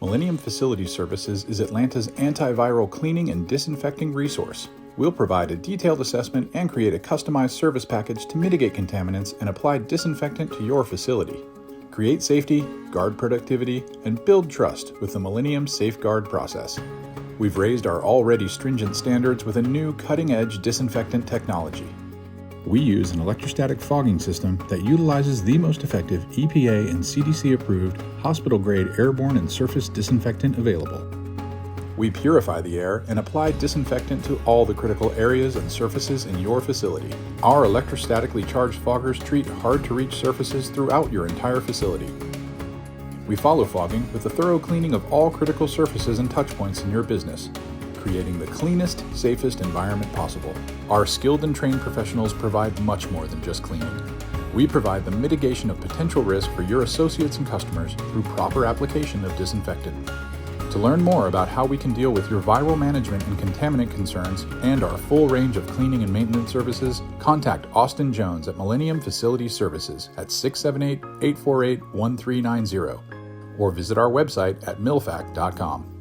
Millennium Facility Services is Atlanta's antiviral cleaning and disinfecting resource. We'll provide a detailed assessment and create a customized service package to mitigate contaminants and apply disinfectant to your facility. Create safety, guard productivity, and build trust with the Millennium Safeguard process. We've raised our already stringent standards with a new cutting-edge disinfectant technology. We use an electrostatic fogging system that utilizes the most effective EPA and CDC-approved hospital-grade airborne and surface disinfectant available. We purify the air and apply disinfectant to all the critical areas and surfaces in your facility. Our electrostatically charged foggers treat hard-to-reach surfaces throughout your entire facility. We follow fogging with a thorough cleaning of all critical surfaces and touchpoints in your business, creating the cleanest, safest environment possible. Our skilled and trained professionals provide much more than just cleaning. We provide the mitigation of potential risk for your associates and customers through proper application of disinfectant. To learn more about how we can deal with your viral management and contaminant concerns and our full range of cleaning and maintenance services, contact Austin Jones at Millennium Facility Services at 678-848-1390 or visit our website at millfac.com.